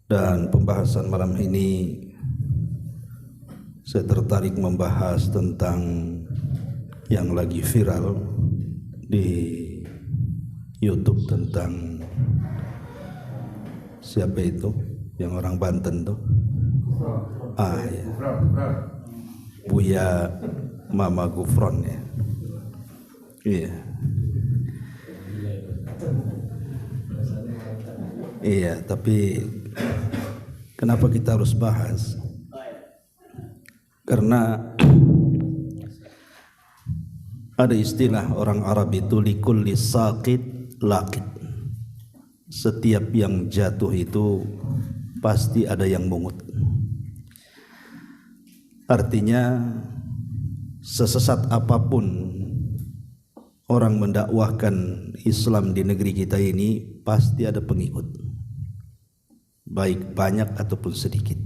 Dan pembahasan malam ini saya tertarik membahas tentang yang lagi viral di YouTube tentang siapa itu yang orang Banten tuh? Ya. Buya Mama Gufron ya. Iya. Iya, tapi kenapa kita harus bahas? Karena ada istilah orang Arab itu likulli saqit laqit. Setiap yang jatuh itu pasti ada yang mungut. Artinya sesesat apapun orang mendakwahkan Islam di negeri kita ini pasti ada pengikut, baik banyak ataupun sedikit.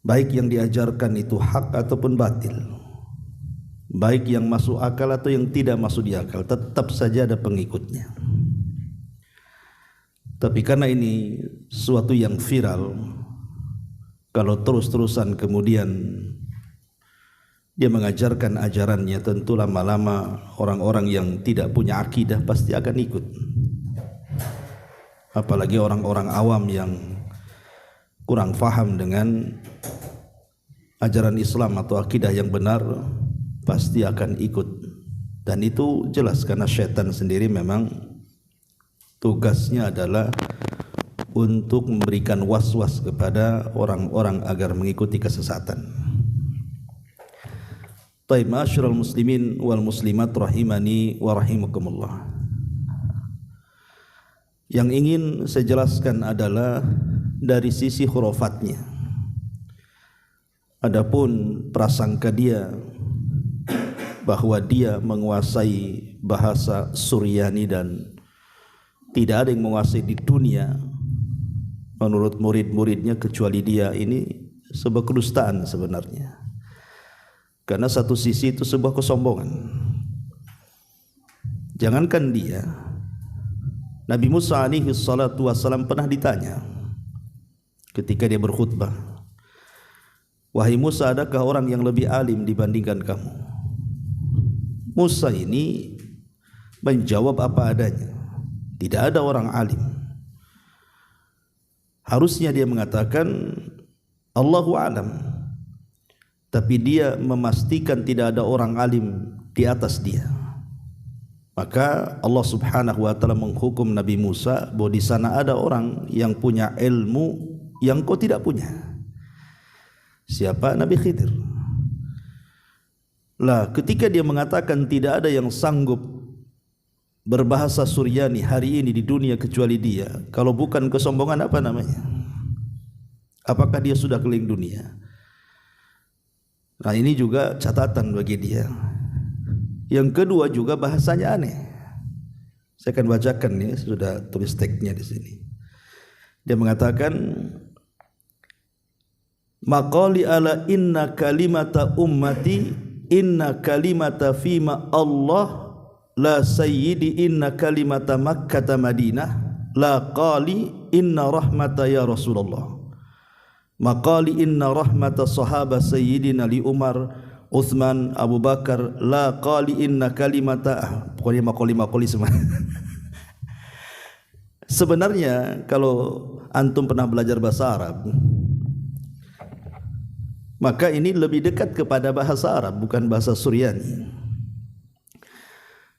Baik yang diajarkan itu hak ataupun batil, baik yang masuk akal atau yang tidak masuk di akal, tetap saja ada pengikutnya. Tapi karena ini suatu yang viral, kalau terus-terusan kemudian dia mengajarkan ajarannya, tentu lama-lama orang-orang yang tidak punya akidah pasti akan ikut. Apalagi orang-orang awam yang kurang faham dengan ajaran Islam atau akidah yang benar pasti akan ikut. Dan itu jelas karena syaitan sendiri memang tugasnya adalah untuk memberikan was-was kepada orang-orang agar mengikuti kesesatan. Taib ma'asyiral muslimin wal muslimat rahimani wa rahimakumullah. Yang ingin saya jelaskan adalah dari sisi hurufatnya. Adapun prasangka dia bahwa dia menguasai bahasa Suryani dan tidak ada yang menguasai di dunia menurut murid-muridnya kecuali dia, ini sebuah kedustaan sebenarnya. Karena satu sisi itu sebuah kesombongan. Jangankan dia, Nabi Musa alaihi salatu wassalam pernah ditanya ketika dia berkhutbah, "Wahai Musa, adakah orang yang lebih alim dibandingkan kamu?" Musa ini menjawab apa adanya. Tidak ada orang alim. Harusnya dia mengatakan Allahu a'lam, tapi dia memastikan tidak ada orang alim di atas dia. Maka Allah Subhanahu wa taala menghukum Nabi Musa bahwa di sana ada orang yang punya ilmu yang kau tidak punya. Siapa? Nabi Khidir. Lah, ketika dia mengatakan tidak ada yang sanggup berbahasa Suryani hari ini di dunia kecuali dia, kalau bukan kesombongan apa namanya? Apakah dia sudah keliling dunia? Nah, ini juga catatan bagi dia. Yang kedua juga bahasanya aneh. Saya akan bacakan nih, sudah tulis teksnya di sini. Dia mengatakan, "Maqali ala inna kalimata ummati inna kalimata fima Allah la sayyidi inna kalimata Makkah Madinah la qali inna rahmata ya Rasulullah maqali inna rahmata sahaba sayyidina li Umar Uthman Abu Bakar la qali inna kalimata." Pokoknya makoli semua. Sebenarnya kalau antum pernah belajar bahasa Arab, maka ini lebih dekat kepada bahasa Arab, bukan bahasa Suryani.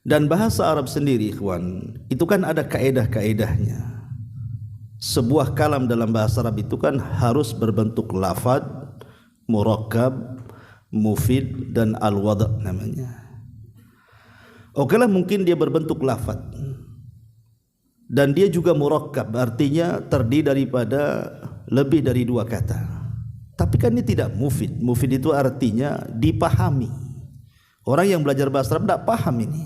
Dan bahasa Arab sendiri, ikhwan, itu kan ada kaedah-kaedahnya. Sebuah kalam dalam bahasa Arab itu kan harus berbentuk lafad, murakkab, mufid, dan al-wada' namanya. Okelah, mungkin dia berbentuk lafad dan dia juga murakkab, artinya terdiri daripada lebih dari dua kata. Tapi kan ini tidak mufid. Mufid itu artinya dipahami. Orang yang belajar bahasa Arab tidak paham ini.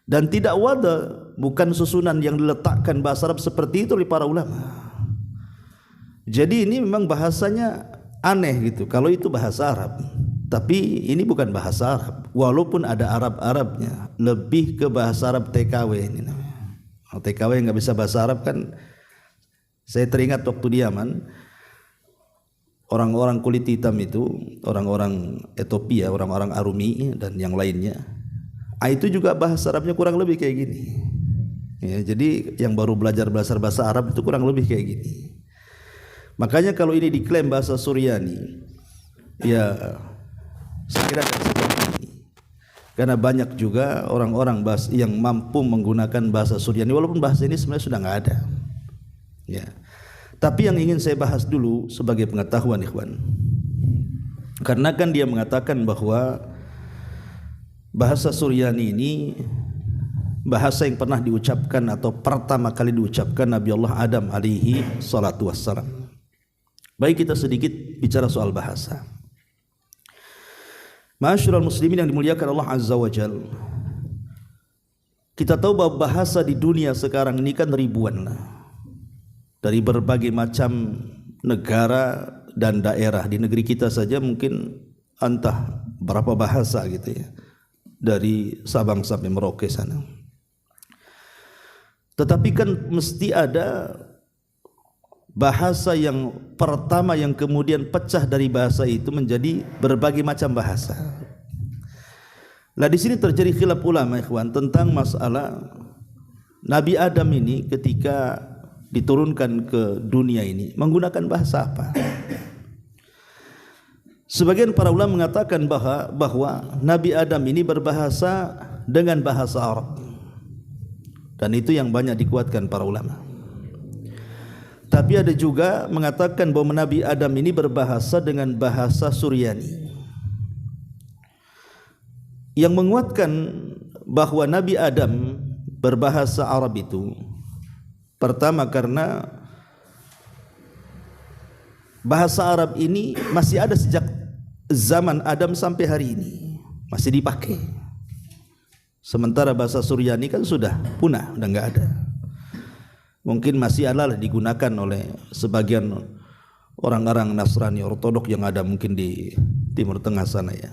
Dan tidak wada, bukan susunan yang diletakkan bahasa Arab seperti itu oleh para ulama. Jadi ini memang bahasanya aneh gitu kalau itu bahasa Arab. Tapi ini bukan bahasa Arab, walaupun ada Arab-Arabnya, lebih ke bahasa Arab TKW ini namanya. TKW yang nggak bisa bahasa Arab kan, saya teringat waktu di Yaman, orang-orang kulit hitam itu, orang-orang Ethiopia, orang-orang Arumi dan yang lainnya, itu juga bahasa Arabnya kurang lebih kayak gini. Ya, jadi yang baru belajar bahasa Arab itu kurang lebih kayak gini. Makanya kalau ini diklaim bahasa Suryani, ya saya kira seperti ini. Karena banyak juga orang-orang yang mampu menggunakan bahasa Suryani, walaupun bahasa ini sebenarnya sudah nggak ada. Ya. Tapi yang ingin saya bahas dulu sebagai pengetahuan ikhwan, karena kan dia mengatakan bahwa bahasa Suryani ini bahasa yang pernah diucapkan atau pertama kali diucapkan Nabi Allah Adam alaihi salatu wassalam. Baik, kita sedikit bicara soal bahasa. Ma'asyiral muslimin yang dimuliakan Allah Azza wa Jal, kita tahu bahwa bahasa di dunia sekarang ini kan ribuan lah, dari berbagai macam negara dan daerah. Di negeri kita saja mungkin entah berapa bahasa gitu ya, dari Sabang sampai Merauke sana. Tetapi kan mesti ada bahasa yang pertama yang kemudian pecah dari bahasa itu menjadi berbagai macam bahasa. Nah, di sini terjadi khilaf ulama ikhwan tentang masalah Nabi Adam ini ketika diturunkan ke dunia ini menggunakan bahasa apa. Sebagian para ulama mengatakan bahwa Nabi Adam ini berbahasa dengan bahasa Arab, dan itu yang banyak dikuatkan para ulama. Tapi ada juga mengatakan bahwa Nabi Adam ini berbahasa dengan bahasa Suryani. Yang menguatkan bahwa Nabi Adam berbahasa Arab itu pertama karena bahasa Arab ini masih ada sejak zaman Adam sampai hari ini, masih dipakai. Sementara bahasa Suryani kan sudah punah, udah enggak ada. Mungkin masih adalah digunakan oleh sebagian orang-orang Nasrani Ortodok yang ada mungkin di Timur Tengah sana ya,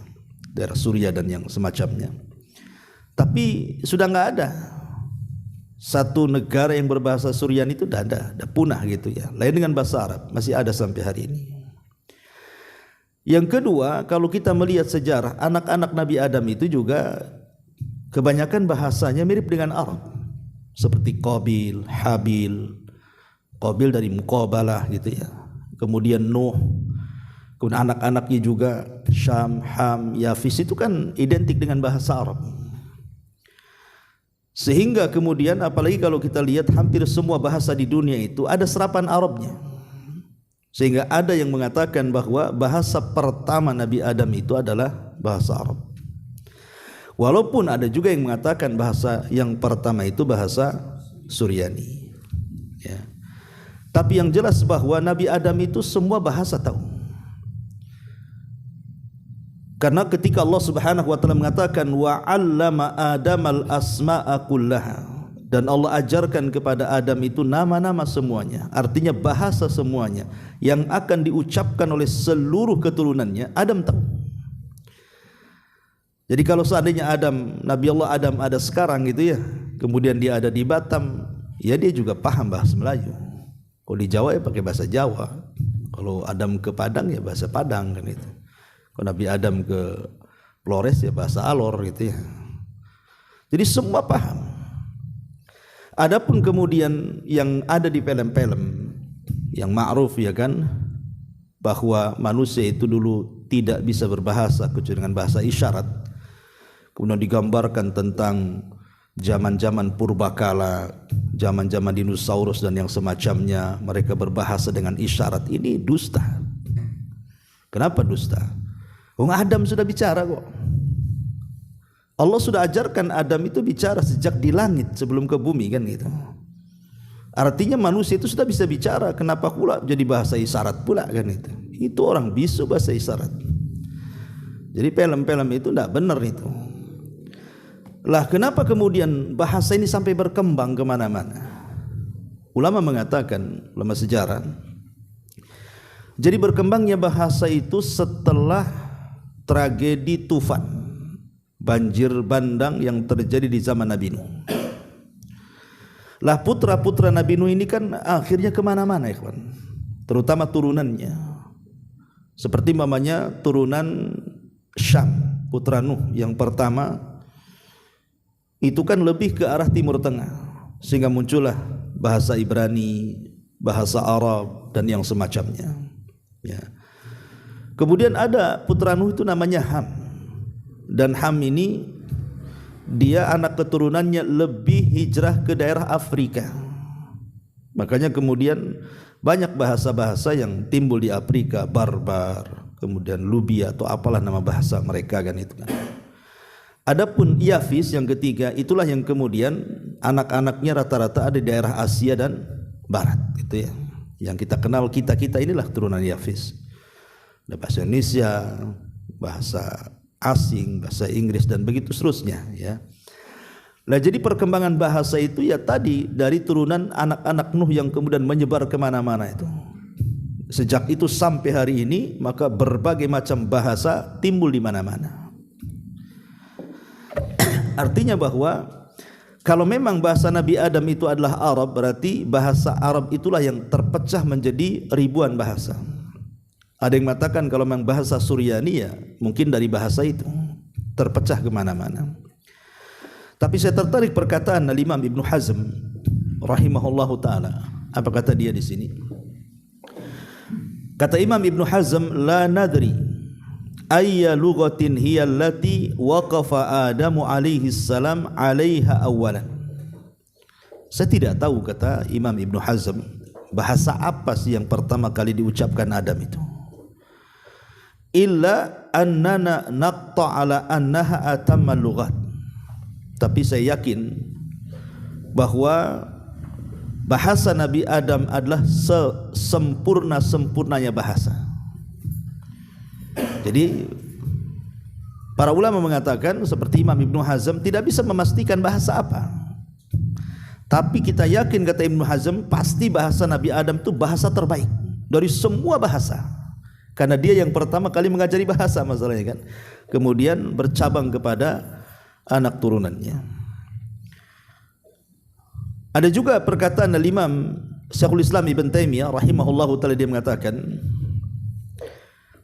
daerah Suriah dan yang semacamnya. Tapi sudah nggak ada satu negara yang berbahasa Suryani, itu udah punah gitu ya. Lain dengan bahasa Arab, masih ada sampai hari ini. Yang kedua, kalau kita melihat sejarah anak-anak Nabi Adam itu juga kebanyakan bahasanya mirip dengan Arab. Seperti Qabil, Habil. Qabil dari Muqabalah gitu ya. Kemudian Nuh. Kemudian anak-anaknya juga Syam, Ham, Yafis, itu kan identik dengan bahasa Arab. Sehingga kemudian apalagi kalau kita lihat hampir semua bahasa di dunia itu ada serapan Arabnya. Sehingga ada yang mengatakan bahwa bahasa pertama Nabi Adam itu adalah bahasa Arab. Walaupun ada juga yang mengatakan bahasa yang pertama itu bahasa Suryani ya. Tapi yang jelas bahwa Nabi Adam itu semua bahasa tahu. Karena ketika Allah Subhanahu wa taala mengatakan wa 'allama Adamal asma'a kullaha, dan Allah ajarkan kepada Adam itu nama-nama semuanya, artinya bahasa semuanya yang akan diucapkan oleh seluruh keturunannya, Adam tahu. Jadi kalau seandainya Nabi Allah Adam ada sekarang gitu ya, kemudian dia ada di Batam, ya dia juga paham bahasa Melayu. Kalau di Jawa ya pakai bahasa Jawa. Kalau Adam ke Padang ya bahasa Padang kan itu. Kalau Nabi Adam ke Flores ya bahasa Alor gitu ya. Jadi semua paham. Adapun kemudian yang ada di film-film yang ma'ruf ya kan, bahwa manusia itu dulu tidak bisa berbahasa kecuali dengan bahasa isyarat. Kemudian digambarkan tentang zaman-zaman purbakala, zaman-zaman dinosaurus dan yang semacamnya, mereka berbahasa dengan isyarat. Ini dusta. Kenapa dusta? Adam sudah bicara kok. Allah sudah ajarkan Adam itu bicara sejak di langit sebelum ke bumi kan gitu. Artinya manusia itu sudah bisa bicara, kenapa pula jadi bahasa isyarat pula kan itu. Itu orang bisu bahasa isyarat. Jadi film-film itu tidak benar itu. Lah kenapa kemudian bahasa ini sampai berkembang kemana-mana? Ulama mengatakan, ulama sejarah, jadi berkembangnya bahasa itu setelah tragedi Tufan, banjir bandang yang terjadi di zaman Nabi Nuh. Lah putra-putra Nabi Nuh ini kan akhirnya kemana-mana ikhwan, terutama turunannya. Seperti mamanya turunan Syam, putra Nuh yang pertama itu kan lebih ke arah Timur Tengah, sehingga muncullah bahasa Ibrani, bahasa Arab dan yang semacamnya. Ya. Kemudian ada putra Nuh itu namanya Ham, dan Ham ini dia anak keturunannya lebih hijrah ke daerah Afrika. Makanya kemudian banyak bahasa-bahasa yang timbul di Afrika, barbar, kemudian Lubia atau apalah nama bahasa mereka kan itu kan. Adapun Yafis yang ketiga, itulah yang kemudian anak-anaknya rata-rata ada di daerah Asia dan Barat gitu ya. Yang kita kenal kita inilah turunan Yafis. Ada bahasa Indonesia, bahasa asing, bahasa Inggris dan begitu seterusnya ya. Nah, jadi perkembangan bahasa itu ya tadi dari turunan anak-anak Nuh yang kemudian menyebar kemana-mana itu. Sejak itu sampai hari ini maka berbagai macam bahasa timbul di mana-mana. Artinya bahwa kalau memang bahasa Nabi Adam itu adalah Arab, berarti bahasa Arab itulah yang terpecah menjadi ribuan bahasa. Ada yang mengatakan kalau memang bahasa Suryani ya mungkin dari bahasa itu terpecah kemana-mana. Tapi saya tertarik perkataan Imam Ibnu Hazm rahimahullahu taala. Apa kata dia di sini? Kata Imam Ibnu Hazm, la nadri ayya lughatin hiya allati waqafa Adamu alaihi salam 'alaiha awwalan. Saya tidak tahu, kata Imam Ibnu Hazm, bahasa apa sih yang pertama kali diucapkan Adam itu. Illa annana naqta ala annaha atammal lughat. Tapi saya yakin bahwa bahasa Nabi Adam adalah sesempurna-sempurnanya bahasa. Jadi para ulama mengatakan seperti Imam Ibnu Hazm tidak bisa memastikan bahasa apa. Tapi kita yakin, kata Ibnu Hazm, pasti bahasa Nabi Adam itu bahasa terbaik dari semua bahasa. Karena dia yang pertama kali mengajari bahasa masalahnya kan. Kemudian bercabang kepada anak turunannya. Ada juga perkataan Imam Syekhul Islam Ibn Taimiyah rahimahullahu taala, dia mengatakan,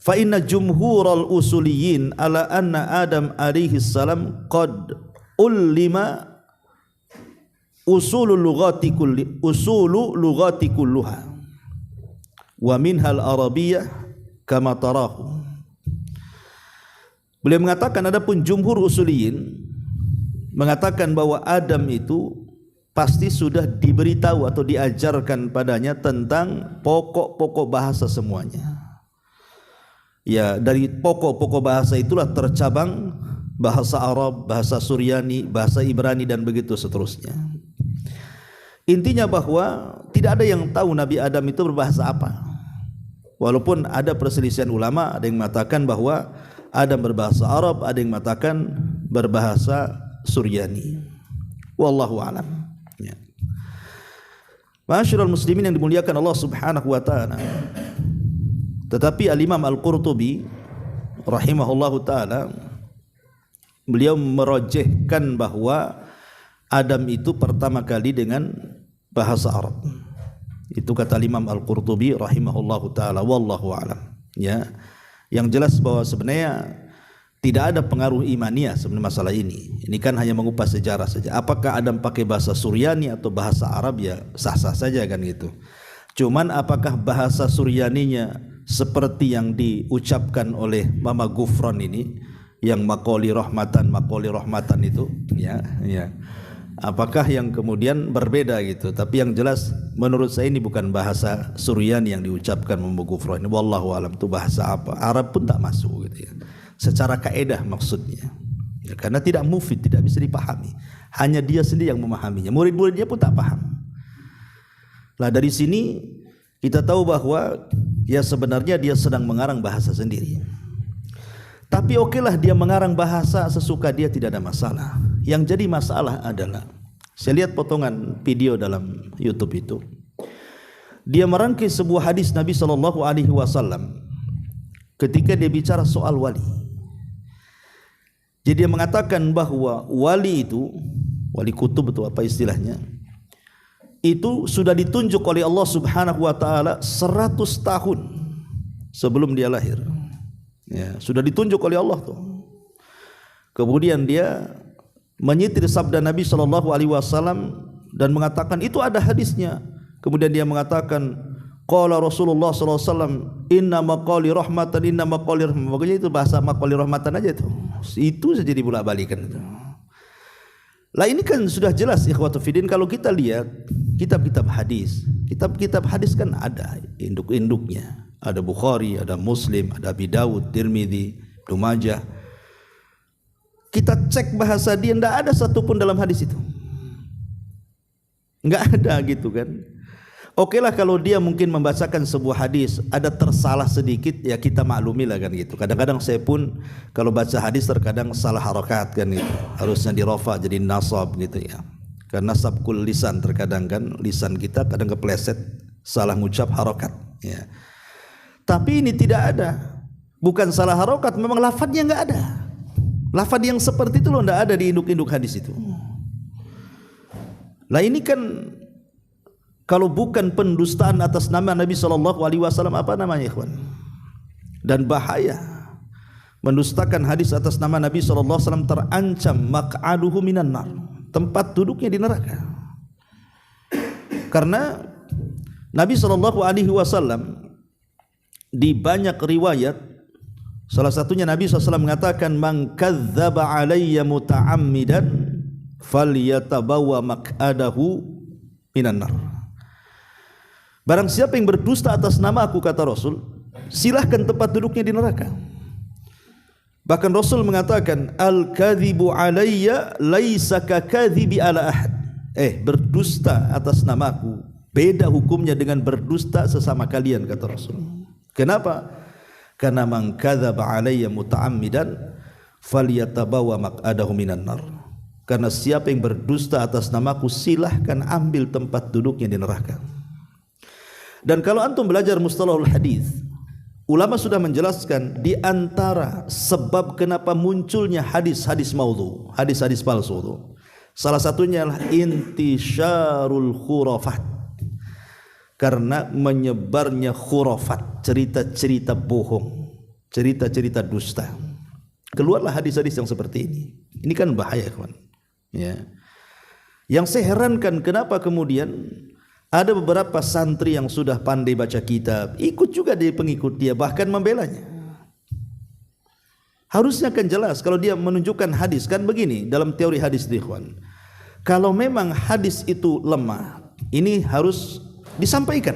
fa inna jumhural usuliyin ala anna Adam alaihi salam qad ulima usulu lughati kulluha wa minhal arabiyyah kama tarahu. Beliau mengatakan adapun jumhur usuliyin mengatakan bahwa Adam itu pasti sudah diberitahu atau diajarkan padanya tentang pokok-pokok bahasa semuanya. Ya, dari pokok-pokok bahasa itulah tercabang bahasa Arab, bahasa Suryani, bahasa Ibrani dan begitu seterusnya. Intinya bahwa tidak ada yang tahu Nabi Adam itu berbahasa apa. Walaupun ada perselisihan ulama, ada yang mengatakan bahwa Adam berbahasa Arab, ada yang mengatakan berbahasa Suryani. Wallahu a'lam. Ya. Ma'asyiral muslimin yang dimuliakan Allah Subhanahu wa taala. Tetapi Al-Imam Al-Qurtubi rahimahullahu taala beliau merojehkan bahwa Adam itu pertama kali dengan bahasa Arab. Itu kata Imam Al-Qurtubi rahimahullahu taala, wallahu a'lam. Ya. Yang jelas bahwa sebenarnya tidak ada pengaruh imaniyah sebenarnya masalah ini. Ini kan hanya mengupas sejarah saja. Apakah Adam pakai bahasa Suryani atau bahasa Arab, ya sah-sah saja kan gitu. Cuman apakah bahasa Suryaninya seperti yang diucapkan oleh Mama Gufron ini, yang makoli rahmatan itu, ya. Apakah yang kemudian berbeda gitu. Tapi yang jelas menurut saya ini bukan bahasa Suryani yang diucapkan Mama Gufron ini. Wallahu alam, itu bahasa apa? Arab pun tak masuk gitu ya. Secara kaedah maksudnya ya, karena tidak mufid, tidak bisa dipahami. Hanya dia sendiri yang memahaminya, murid-muridnya pun tak paham. Nah dari sini kita tahu bahwa ya sebenarnya dia sedang mengarang bahasa sendiri. Tapi okelah dia mengarang bahasa sesuka dia, tidak ada masalah. Yang jadi masalah adalah, saya lihat potongan video dalam YouTube itu, dia merangkai sebuah hadis Nabi SAW ketika dia bicara soal wali. Jadi dia mengatakan bahwa wali itu, wali kutub atau apa istilahnya, itu sudah ditunjuk oleh Allah Subhanahu wa taala 100 tahun sebelum dia lahir. Ya, sudah ditunjuk oleh Allah tuh. Kemudian dia menyitir sabda Nabi sallallahu alaihi wasallam dan mengatakan itu ada hadisnya. Kemudian dia mengatakan qala Rasulullah sallallahu alaihi wasallam inna maqali rahmatan inna maqali rahmatan. Pokoknya itu bahasa maqali rahmatan aja itu. Itu saja dibolak-balikan itu. Lah ini kan sudah jelas ikhwatu fiddin kalau kita lihat kitab-kitab hadis. Kitab-kitab hadis kan ada induk-induknya. Ada Bukhari, ada Muslim, ada Abi Dawud, Tirmidzi, Ibnu Majah. Kita cek bahasa dia, tidak ada satupun dalam hadis itu, nggak ada gitu kan. Oke lah kalau dia mungkin membacakan sebuah hadis ada tersalah sedikit, ya kita maklumi lah kan gitu. Kadang-kadang saya pun kalau baca hadis terkadang salah harokat kan gitu, harusnya dirofa jadi nasab gitu ya, karena sabkul lisan terkadang kan lisan kita kadang kepleset salah ngucap harokat ya. Tapi ini tidak ada, bukan salah harokat, memang lafadznya nggak ada. Lafaz yang seperti itu loh tidak ada di induk-induk hadis itu. Lah ini kan kalau bukan pendustaan atas nama Nabi sallallahu alaihi wasallam apa namanya ikhwan? Dan bahaya. Mendustakan hadis atas nama Nabi sallallahu alaihi wasallam terancam maq'aduhu minan nar. Tempat duduknya di neraka. Karena Nabi sallallahu alaihi wasallam di banyak riwayat, salah satunya Nabi SAW mengatakan man kadzdzaba alayya muta'ammidan falyatabawa maq'adahu minan nar. Barang siapa yang berdusta atas nama aku, kata Rasul, silahkan tempat duduknya di neraka. Bahkan Rasul mengatakan al-kadzibu alayya laisa kadzibi ala ahad. Berdusta atas namaku beda hukumnya dengan berdusta sesama kalian, kata Rasul. Kenapa? Karena man kadzdzaba alayya muta'ammidan falyatabawa maq'adahu minan nar. Karena siapa yang berdusta atas namaku silahkan ambil tempat duduknya di neraka. Dan kalau antum belajar mustalahul hadis, ulama sudah menjelaskan di antara sebab kenapa munculnya hadis-hadis maudhu, hadis-hadis palsu itu, salah satunya adalah intisyarul khurafat. Karena menyebarnya khurafat, cerita-cerita bohong, cerita-cerita dusta. Keluarlah hadis-hadis yang seperti ini. Ini kan bahaya, kawan. Ya. Yang saya herankan kenapa kemudian ada beberapa santri yang sudah pandai baca kitab, ikut juga di pengikut dia, bahkan membelanya. Harusnya kan jelas kalau dia menunjukkan hadis, kan begini dalam teori hadis, ikhwan. Kalau memang hadis itu lemah, ini harus disampaikan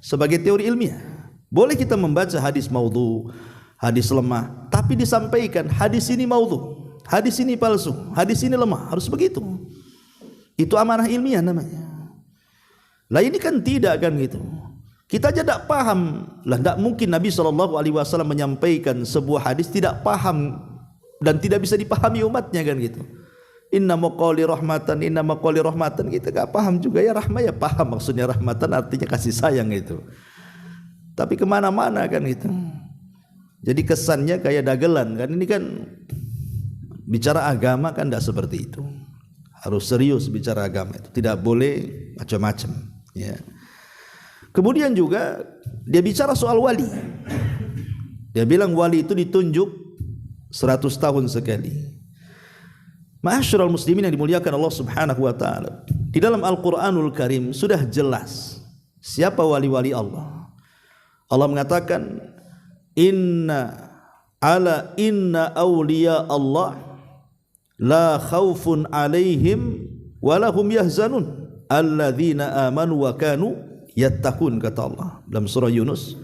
sebagai teori ilmiah. Boleh kita membaca hadis maudhu, hadis lemah, tapi disampaikan hadis ini maudhu, hadis ini palsu, hadis ini lemah, harus begitu. Itu amanah ilmiah namanya. Lah ini kan tidak kan gitu. Kita aja tidak paham. Lah tidak mungkin Nabi SAW menyampaikan sebuah hadis tidak paham dan tidak bisa dipahami umatnya kan gitu. Inna maqali rahmatan, inna maqali rahmatan, kita gak paham juga ya. Rahmah ya paham, maksudnya rahmatan artinya kasih sayang itu. Tapi kemana-mana kan itu. Jadi kesannya kayak dagelan kan. Ini kan bicara agama kan tidak seperti itu. Harus serius bicara agama itu, tidak boleh macam-macam ya. Kemudian juga dia bicara soal wali. Dia bilang wali itu ditunjuk 100 tahun sekali. Ma'asyiral muslimin yang dimuliakan Allah Subhanahu wa taala. Di dalam Al-Qur'anul Karim sudah jelas siapa wali-wali Allah. Allah mengatakan inna awliya Allah la khaufun alaihim wa lahum yahzanun alladzina amanu wa kanu yattaqun, kata Allah dalam surah Yunus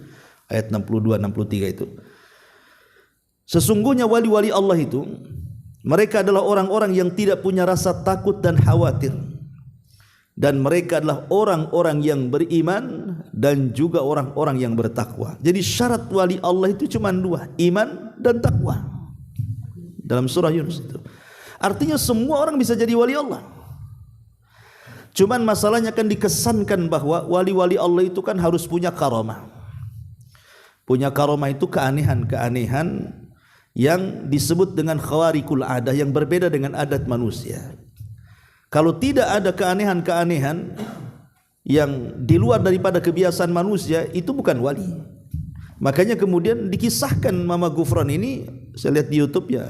ayat 62 63 itu. Sesungguhnya wali-wali Allah itu mereka adalah orang-orang yang tidak punya rasa takut dan khawatir. Dan mereka adalah orang-orang yang beriman dan juga orang-orang yang bertakwa. Jadi syarat wali Allah itu cuma dua, iman dan takwa. Dalam surah Yunus itu. Artinya semua orang bisa jadi wali Allah. Cuman masalahnya kan dikesankan bahwa wali-wali Allah itu kan harus punya karamah. Punya karamah itu keanehan-keanehan yang disebut dengan khawarikul adah, yang berbeda dengan adat manusia. Kalau tidak ada keanehan-keanehan, yang di luar daripada kebiasaan manusia itu bukan wali. Makanya kemudian dikisahkan Mama Ghufran ini, saya lihat di YouTube ya,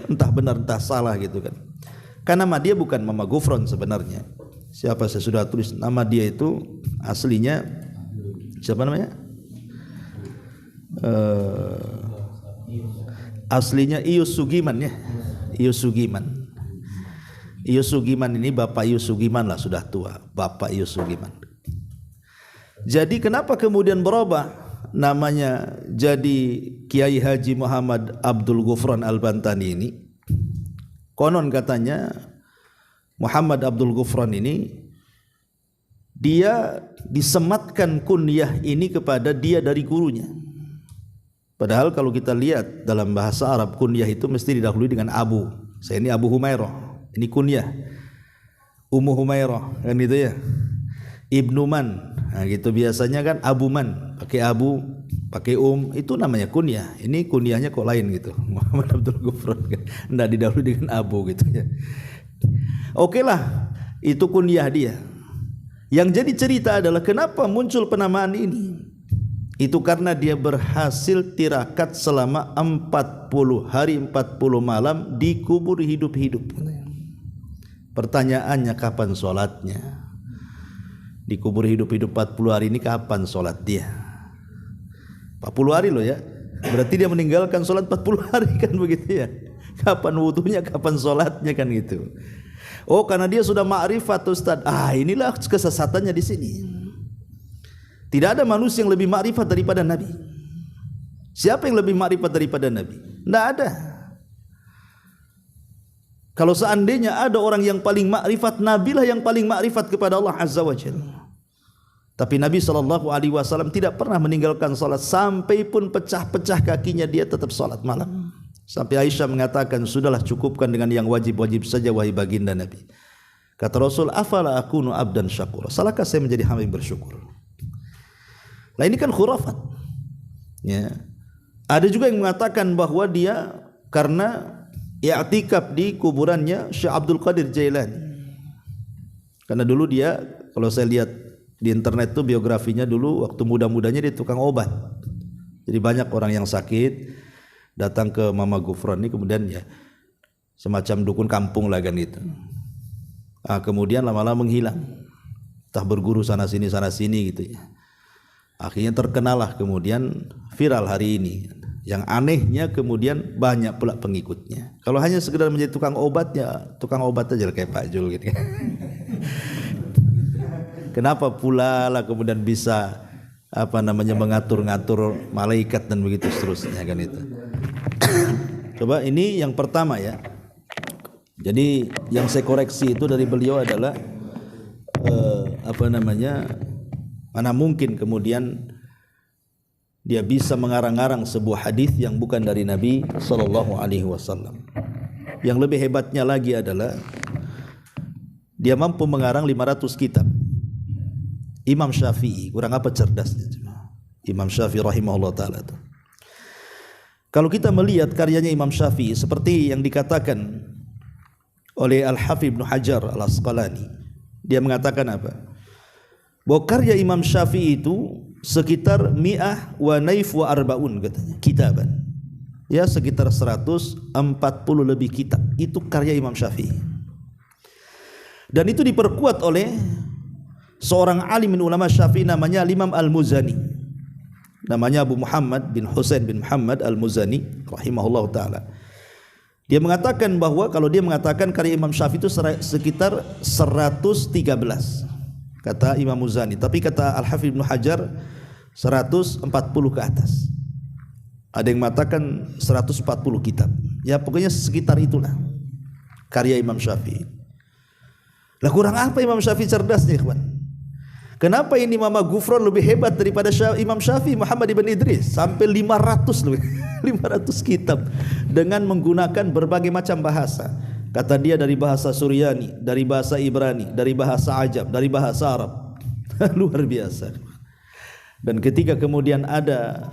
entah benar entah salah gitu kan. Karena nama dia bukan Mama Ghufran sebenarnya. Siapa saya sudah tulis nama dia itu aslinya siapa namanya? Aslinya Ius Sugiman ya. Ius Sugiman. Ius Sugiman ini Bapak Ius Sugiman lah, sudah tua, Bapak Ius Sugiman. Jadi kenapa kemudian berubah namanya jadi Kiai Haji Muhammad Abdul Ghufran Al-Bantani ini? Konon katanya Muhammad Abdul Ghufran ini dia disematkan kunyah ini kepada dia dari gurunya. Padahal kalau kita lihat dalam bahasa Arab kunyah itu mesti didahului dengan Abu. Saya ini Abu Humairah, ini kunyah. Ummu Humairah kan itu ya. Ibnu Man, nah gitu biasanya kan Abu Man, pakai Abu, pakai itu namanya kunyah. Ini kunyahnya kok lain gitu. Muhammad Abdul Ghufran kan, enggak didahului dengan Abu gitu ya. Oke lah, itu kunyah dia. Yang jadi cerita adalah kenapa muncul penamaan ini? Itu karena dia berhasil tirakat selama 40 hari 40 malam dikubur hidup-hidup. Pertanyaannya kapan sholatnya? Dikubur hidup-hidup 40 hari ini kapan sholat dia? 40 hari loh ya. Berarti dia meninggalkan sholat 40 hari kan begitu ya. Kapan wudunya, kapan sholatnya kan gitu. Oh karena dia sudah ma'rifat Ustaz. Inilah kesesatannya di sini. Tidak ada manusia yang lebih ma'rifat daripada Nabi. Siapa yang lebih ma'rifat daripada Nabi? Tidak ada. Kalau seandainya ada orang yang paling ma'rifat, Nabi lah yang paling ma'rifat kepada Allah Azza wa Jalla. Tapi Nabi SAW tidak pernah meninggalkan salat, sampai pun pecah-pecah kakinya dia tetap salat malam. Sampai Aisyah mengatakan, sudahlah cukupkan dengan yang wajib-wajib saja wahai baginda Nabi. Kata Rasul, afala akunu abdan syakur, salahkah saya menjadi hamba yang bersyukur? Nah ini kan khurafat ya. Ada juga yang mengatakan bahwa dia karena i'tikaf di kuburannya Syekh Abdul Qadir Jailani. Karena dulu dia, kalau saya lihat di internet tuh biografinya, dulu waktu muda-mudanya dia tukang obat. Jadi banyak orang yang sakit datang ke Mama Ghufran ini, kemudian ya semacam dukun kampung lah kan itu. Kemudian lama-lama menghilang, entah berguru sana sini gitu ya. Akhirnya terkenalah, kemudian viral hari ini. Yang anehnya kemudian banyak pula pengikutnya. Kalau hanya sekedar menjadi tukang obat ya tukang obat aja kayak Pak Jul gitu. Kenapa pula lah kemudian bisa mengatur-ngatur malaikat dan begitu seterusnya kan itu. Coba ini yang pertama ya. Jadi yang saya koreksi itu dari beliau adalah mana mungkin kemudian dia bisa mengarang-arang sebuah hadis yang bukan dari Nabi sallallahu alaihi wasallam. Yang lebih hebatnya lagi adalah dia mampu mengarang 500 kitab. Imam Syafi'i, kurang apa cerdasnya Imam Syafi'i rahimahullah ta'ala itu. Kalau kita melihat karyanya Imam Syafi'i seperti yang dikatakan oleh Al-Hafidh Ibnu Hajar Al-Asqalani, dia mengatakan apa? Bahwa karya Imam Syafi'i itu sekitar mi'ah wa naif wa arbaun katanya, kitaban. Ya sekitar 140 lebih kitab. Itu karya Imam Syafi'i. Dan itu diperkuat oleh seorang alim min ulama Syafi'i namanya Imam Al-Muzani. Namanya Abu Muhammad bin Husain bin Muhammad Al-Muzani rahimahullah ta'ala. Dia mengatakan bahwa kalau dia mengatakan karya Imam Syafi'i itu sekitar 113, kata Imam Muzani. Tapi kata Al-Hafidh Ibnu Hajar 140 ke atas. Ada yang mengatakan 140 kitab. Ya pokoknya sekitar itulah karya Imam Syafi'i. Lah kurang apa Imam Syafi'i cerdasnya, kawan? Kenapa ini Mama Ghufran lebih hebat daripada Imam Syafi'i Muhammad ibn Idris? Sampai 500 lebih 500 kitab dengan menggunakan berbagai macam bahasa. Kata dia dari bahasa Suryani, dari bahasa Ibrani, dari bahasa Ajam, dari bahasa Arab. Luar biasa. Dan ketika kemudian ada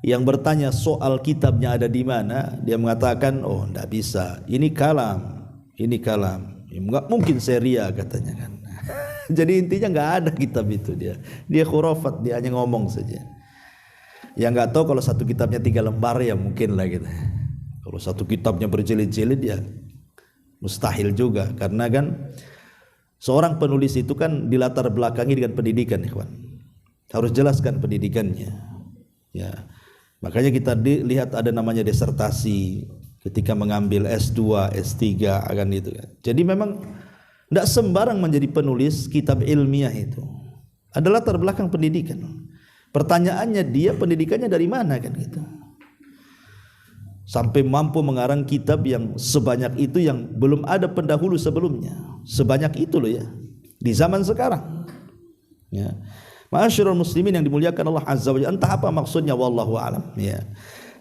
yang bertanya soal kitabnya ada di mana, dia mengatakan, oh tidak bisa, ini kalam, enggak mungkin seria katanya kan. Jadi intinya nggak ada kitab itu, dia khurafat, dia hanya ngomong saja. Ya nggak tahu kalau satu kitabnya 3 lembar ya mungkin lah gitu. Kalau satu kitabnya berjilid-jilid ya mustahil juga, karena kan seorang penulis itu kan dilatar belakangi dengan pendidikan, ikhwan. Harus jelaskan pendidikannya. Ya. Makanya kita lihat ada namanya disertasi ketika mengambil S2, S3 akan itu kan. Jadi memang tidak sembarang menjadi penulis kitab ilmiah itu. Ada latar belakang pendidikan. Pertanyaannya dia pendidikannya dari mana kan gitu. Sampai mampu mengarang kitab yang sebanyak itu yang belum ada pendahulu sebelumnya. Sebanyak itu loh ya. Di zaman sekarang. Ya. Ma'asyiral muslimin yang dimuliakan Allah Azza wa Jalla, entah apa maksudnya wallahu alam ya.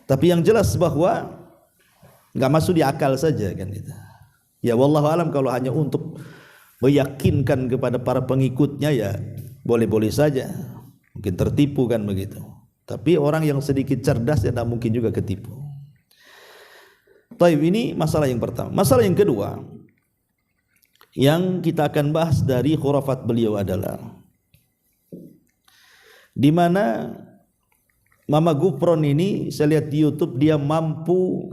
Tapi yang jelas bahwa enggak masuk di akal saja kan gitu. Ya wallahu alam, kalau hanya untuk meyakinkan kepada para pengikutnya ya boleh-boleh saja. Mungkin tertipu kan begitu. Tapi orang yang sedikit cerdas ya tidak mungkin juga ketipu. Taib, ini masalah yang pertama. Masalah yang kedua yang kita akan bahas dari khurafat beliau adalah di mana Mama Gufron ini saya lihat di YouTube dia mampu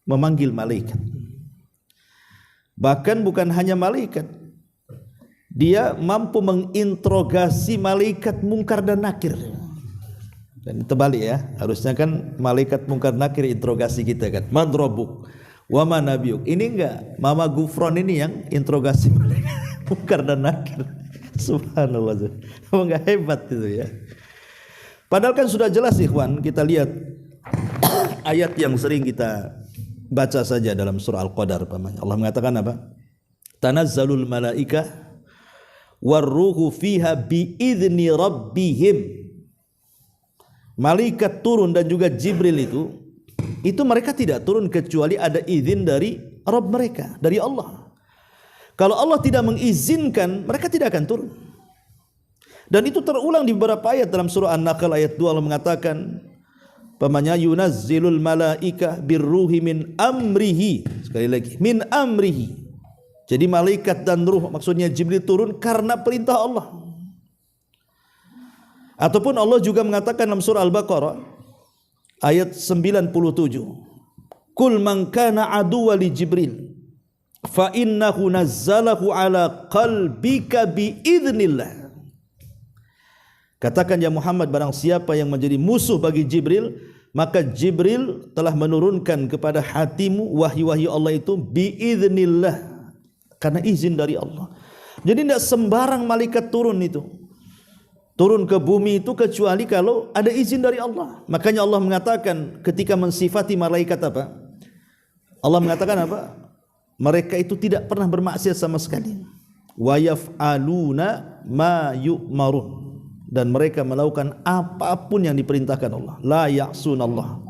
memanggil malaikat. Bahkan bukan hanya malaikat, dia mampu menginterogasi malaikat mungkar dan nakir. Dan terbalik ya, harusnya kan malaikat mungkar nakir interogasi kita kan. Man rabbuk wa ma nabiyuk. Ini enggak, Mama Gufron ini yang interogasi malaikat mungkar dan nakir. Subhanallah. Enggak hebat itu ya. Padahal kan sudah jelas ikhwan, kita lihat ayat yang sering kita baca saja dalam surah Al-Qadar. Allah mengatakan apa? Tanazzalul malaika warruhu fiha biizni rabbihim. Malaikat turun dan juga Jibril itu mereka tidak turun kecuali ada izin dari Rabb mereka, dari Allah. Kalau Allah tidak mengizinkan, mereka tidak akan turun. Dan itu terulang di beberapa ayat dalam surah An-Nahl ayat 2 Allah mengatakan pamanya yunazzilul malaika birruhi min amrihi. Sekali lagi, min amrihi. Jadi malaikat dan ruh maksudnya Jibril turun karena perintah Allah. Ataupun Allah juga mengatakan dalam surah Al-Baqarah ayat 97, Qul man kana aduwwa li Jibril fa innahu nazzalahu ala qalbika biidznillah. Katakan ya Muhammad, barang siapa yang menjadi musuh bagi Jibril, maka Jibril telah menurunkan kepada hatimu wahyu-wahyu Allah itu biidznillah, karena izin dari Allah. Jadi tidak sembarang malaikat turun ke bumi itu kecuali kalau ada izin dari Allah. Makanya Allah mengatakan ketika mensifati malaikat apa? Allah mengatakan apa? Mereka itu tidak pernah bermaksiat sama sekali. Wa yaf'aluna ma yu'marun. Dan mereka melakukan apapun yang diperintahkan Allah. La ya'sunallah.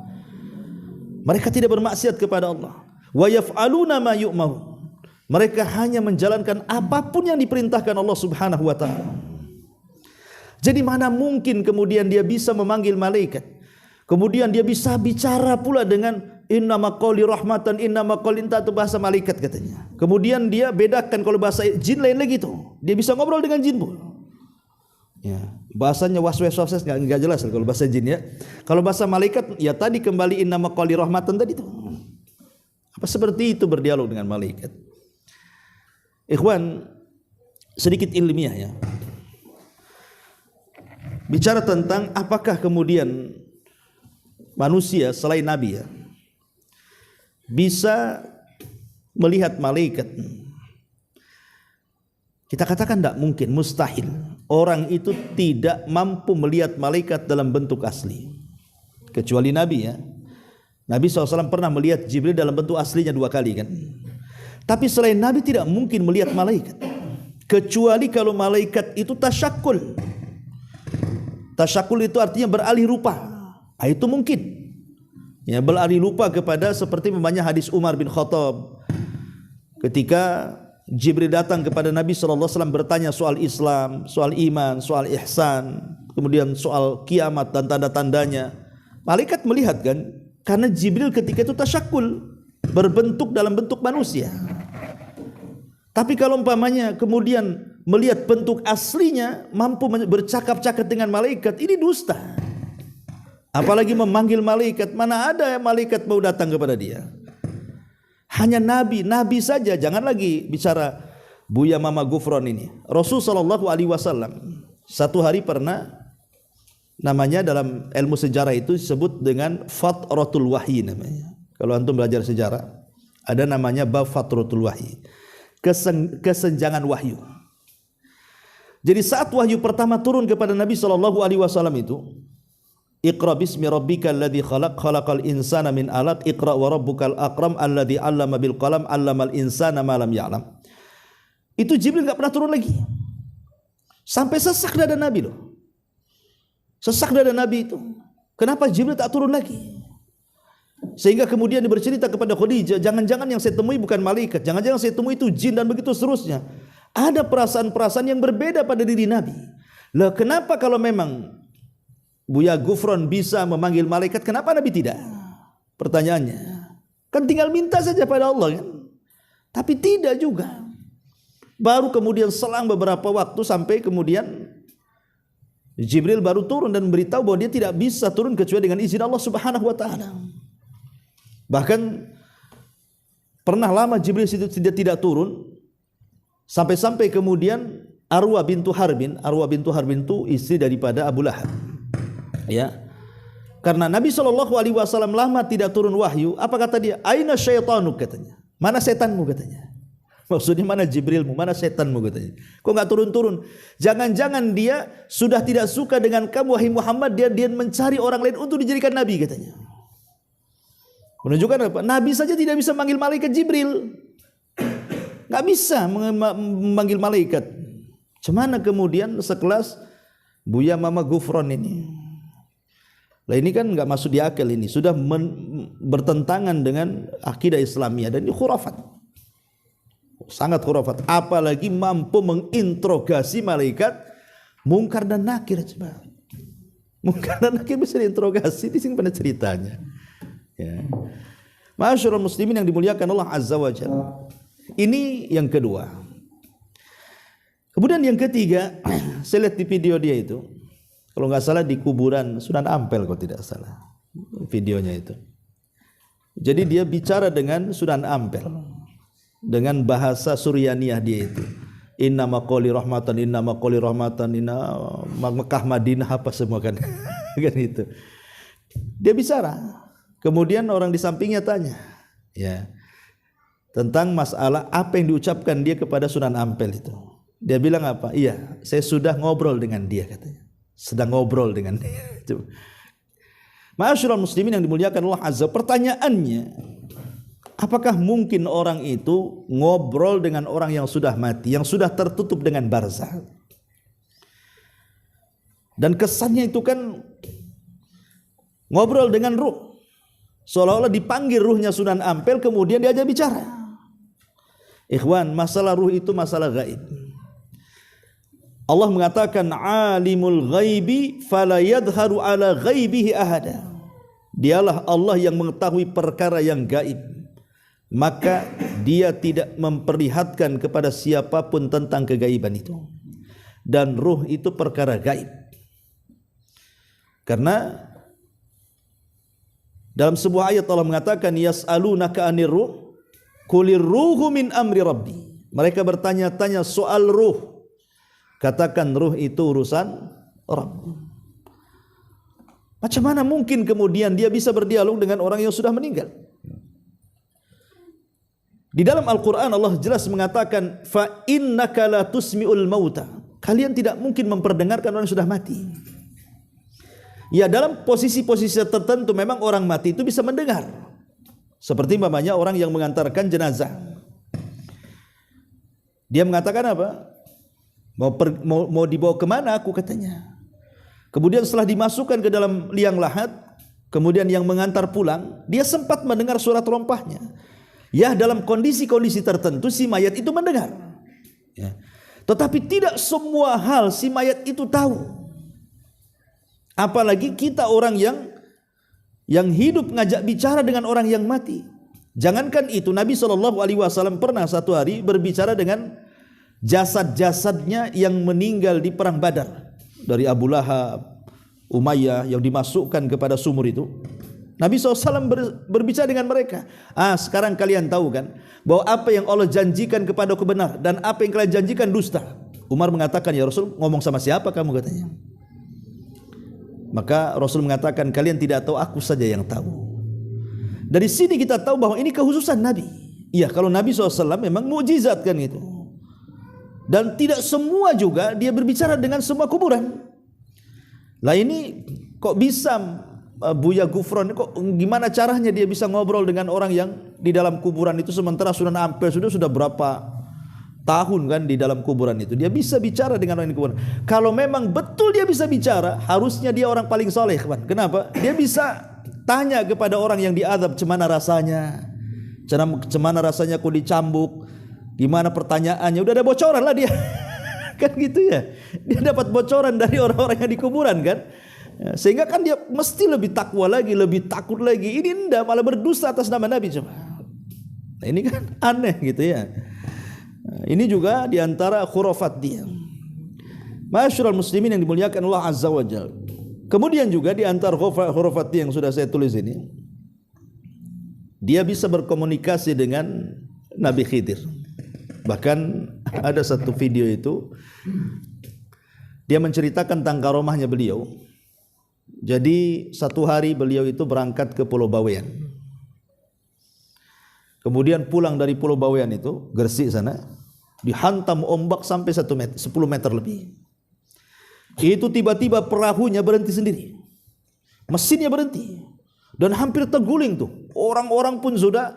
Mereka tidak bermaksiat kepada Allah. Wa yaf'aluna ma yu'marun. Mereka hanya menjalankan apapun yang diperintahkan Allah Subhanahu wa taala. Jadi mana mungkin kemudian dia bisa memanggil malaikat, kemudian dia bisa bicara pula dengan innama qawli rahmatan innama qawli, itu bahasa malaikat katanya. Kemudian dia bedakan kalau bahasa jin lain lagi tuh. Dia bisa ngobrol dengan jin pun. Ya, bahasanya waswas enggak jelas kalau bahasa jin ya. Kalau bahasa malaikat ya tadi kembali innama qawli rahmatan tadi tuh. Apa seperti itu berdialog dengan malaikat. Ikhwan, sedikit ilmiah ya. Bicara tentang apakah kemudian manusia selain Nabi ya bisa melihat malaikat. Kita katakan tidak mungkin, mustahil. Orang itu tidak mampu melihat malaikat dalam bentuk asli. Kecuali Nabi ya. Nabi SAW pernah melihat Jibril dalam bentuk aslinya 2 kali kan. Tapi selain Nabi tidak mungkin melihat malaikat. Kecuali kalau malaikat itu tasyakul. Tasyakul itu artinya beralih rupa. Itu mungkin. Ya, beralih rupa kepada seperti memangnya hadis Umar bin Khattab. Ketika Jibril datang kepada Nabi SAW bertanya soal Islam, soal iman, soal ihsan, kemudian soal kiamat dan tanda-tandanya. Malaikat melihat kan, karena Jibril ketika itu tasyakul, berbentuk dalam bentuk manusia. Tapi kalau umpamanya kemudian melihat bentuk aslinya, mampu bercakap-cakap dengan malaikat, ini dusta. Apalagi memanggil malaikat, mana ada malaikat mau datang kepada dia. Hanya nabi saja, jangan lagi bicara Buya Mama Gufron ini. Rasul sallallahu alaihi wasallam satu hari pernah, namanya dalam ilmu sejarah itu disebut dengan fatratul wahyi namanya. Kalau antum belajar sejarah, ada namanya bab fatratul wahyi, kesenjangan wahyu. Jadi saat wahyu pertama turun kepada Nabi sallallahu alaihi wasallam itu, Iqra bismi rabbikal ladzi khalaq, khalaqal insana min 'alaq, Iqra wa rabbukal akram alladzi 'allama bil qalam, 'allamal insana ma lam ya'lam. Itu Jibril enggak pernah turun lagi. Sampai sesak dada Nabi loh. Sesak dada Nabi itu. Kenapa Jibril tak turun lagi? Sehingga kemudian dia bercerita kepada Khadijah, jangan-jangan yang saya temui bukan malaikat, jangan-jangan saya temui itu jin, dan begitu seterusnya. Ada perasaan-perasaan yang berbeda pada diri Nabi. Lah kenapa kalau memang Buya Gufron bisa memanggil malaikat, kenapa Nabi tidak? Pertanyaannya, kan tinggal minta saja pada Allah kan? Tapi tidak juga. Baru kemudian selang beberapa waktu sampai kemudian Jibril baru turun dan beritahu bahwa dia tidak bisa turun kecuali dengan izin Allah Subhanahu wa taala. Bahkan pernah lama Jibril tidak turun, sampai kemudian Arwah bintu Harbin itu istri daripada Abu Lahab. Ya, karena Nabi SAW lama tidak turun wahyu. Apa kata dia? Aina syaitanu, katanya. Mana setanmu, katanya. Maksudnya mana Jibrilmu, mana setanmu, katanya. Kok nggak turun-turun? Jangan-jangan dia sudah tidak suka dengan kamu wahai Muhammad, dia mencari orang lain untuk dijadikan nabi, katanya. Menunjukkan apa? Nabi saja tidak bisa manggil malaikat Jibril, nggak bisa memanggil malaikat. Cemana kemudian sekelas Buya Mama Gufron ini? Lah ini kan enggak masuk di akal, ini sudah bertentangan dengan akidah Islamiyah, dan ini khurafat. Sangat khurafat, apalagi mampu menginterogasi malaikat Mungkar dan Nakir. Coba. Mungkar dan Nakir bisa diinterogasi, di sini pada ceritanya. Ya. Ma'asyiral muslimin yang dimuliakan Allah Azza wa Jalla. Ini yang kedua. Kemudian yang ketiga, saya lihat di video dia itu, kalau nggak salah di kuburan Sunan Ampel, kalau tidak salah videonya itu. Jadi dia bicara dengan Sunan Ampel dengan bahasa Suryaniyah dia itu. Inna maqali rahmatan, inna maqali rahmatan, inna Mekah Madinah apa semua kan. Kan itu. Dia bicara. Kemudian orang di sampingnya tanya, ya, tentang masalah apa yang diucapkan dia kepada Sunan Ampel itu. Dia bilang apa? Iya, saya sudah ngobrol dengan dia, katanya. Sedang ngobrol dengan dia. Ma'asyiral muslimin yang dimuliakan Allah Azza. Pertanyaannya, apakah mungkin orang itu ngobrol dengan orang yang sudah mati, yang sudah tertutup dengan barzakh? Dan kesannya itu kan ngobrol dengan ruh, seolah-olah dipanggil ruhnya Sunan Ampel, kemudian diajak bicara. Ikhwan, masalah ruh itu masalah gaib. Allah mengatakan alimul ghaibi fala yadharu ala ghaibihi ahada. Dialah Allah yang mengetahui perkara yang gaib, maka dia tidak memperlihatkan kepada siapapun tentang kegaiban itu. Dan ruh itu perkara gaib. Karena dalam sebuah ayat Allah mengatakan yas'alunaka 'anir ruh qulir ruhu min amri rabbi. Mereka bertanya-tanya soal ruh. Katakan ruh itu urusan Rabb. Macam mana mungkin kemudian dia bisa berdialog dengan orang yang sudah meninggal? Di dalam Al-Quran Allah jelas mengatakan fa innaka la tusmi'ul mauta. Kalian tidak mungkin memperdengarkan orang yang sudah mati. Ya, dalam posisi-posisi tertentu memang orang mati itu bisa mendengar. Seperti umpamanya orang yang mengantarkan jenazah. Dia mengatakan apa? Mau dibawa kemana aku, katanya. Kemudian setelah dimasukkan ke dalam liang lahat, kemudian yang mengantar pulang, dia sempat mendengar suara terompahnya. Ya, dalam kondisi-kondisi tertentu si mayat itu mendengar. Ya. Tetapi tidak semua hal si mayat itu tahu. Apalagi kita orang yang hidup ngajak bicara dengan orang yang mati. Jangankan itu, Nabi SAW pernah satu hari berbicara dengan jasad-jasadnya yang meninggal di perang Badar, dari Abu Lahab, Umayyah yang dimasukkan kepada sumur itu. Nabi SAW berbicara dengan mereka. Sekarang kalian tahu kan bahwa apa yang Allah janjikan kepadaku benar dan apa yang kalian janjikan dusta. Umar mengatakan, ya Rasul, ngomong sama siapa kamu, katanya. Maka Rasul mengatakan, kalian tidak tahu, aku saja yang tahu. Dari sini kita tahu bahwa ini kekhususan Nabi. Iya, kalau Nabi SAW memang mukjizat kan itu. Dan tidak semua juga dia berbicara dengan semua kuburan. Lah ini kok bisa Buya Gufron, kok gimana caranya dia bisa ngobrol dengan orang yang di dalam kuburan itu, sementara Sunan Ampel sudah berapa tahun kan di dalam kuburan itu. Dia bisa bicara dengan orang di kuburan. Kalau memang betul dia bisa bicara, harusnya dia orang paling soleh, kawan. Kenapa? Dia bisa tanya kepada orang yang diazab, cemana rasanya, cemana rasanya kok dicambuk, gimana pertanyaannya, udah ada bocoran lah dia. Kan gitu ya. Dia dapat bocoran dari orang-orang yang di kuburan kan. Sehingga kan dia mesti lebih takwa lagi, lebih takut lagi. Ini enggak, malah berdusta atas nama Nabi coba. Nah, ini kan aneh gitu ya. Ini juga diantara khurafat dia. Masyarul muslimin yang dimuliakan Allah Azza wa Jalla. Kemudian juga diantara khurafat dia yang sudah saya tulis ini, dia bisa berkomunikasi dengan Nabi Khidir. Bahkan ada satu video itu, dia menceritakan tentang karomahnya beliau. Jadi satu hari beliau itu berangkat ke Pulau Bawean. Kemudian pulang dari Pulau Bawean itu, Gresik sana, dihantam ombak sampai 10 meter lebih. Itu tiba-tiba perahunya berhenti sendiri. Mesinnya berhenti. Dan hampir terguling tuh. Orang-orang pun sudah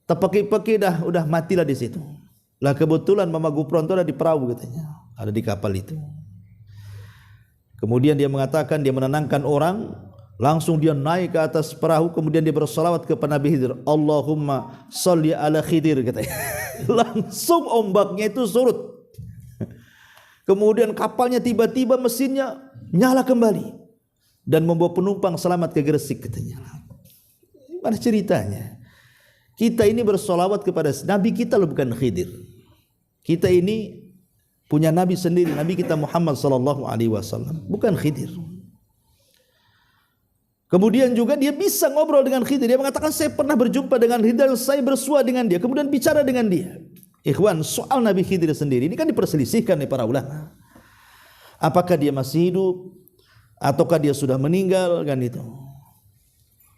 terpeki-peki, udah matilah di situ. Lah kebetulan Mama Gufron itu ada di perahu katanya. Ada di kapal itu. Kemudian dia mengatakan, dia menenangkan orang, langsung dia naik ke atas perahu, kemudian dia bersalawat kepada Nabi Khidir. Allahumma salli ala Khidir, katanya. Langsung ombaknya itu surut. Kemudian kapalnya tiba-tiba mesinnya nyala kembali dan membawa penumpang selamat ke Gresik, katanya. Mana ceritanya? Kita ini bersalawat kepada Nabi kita, loh, bukan Khidir. Kita ini punya Nabi sendiri, Nabi kita Muhammad sallallahu alaihi wasallam, bukan Khidir. Kemudian juga dia bisa ngobrol dengan Khidir. Dia mengatakan, saya pernah berjumpa dengan Khidir, saya bersua dengan dia, kemudian bicara dengan dia. Ikhwan, soal Nabi Khidir sendiri ini kan diperselisihkan oleh para ulama. Apakah dia masih hidup ataukah dia sudah meninggal, kan itu.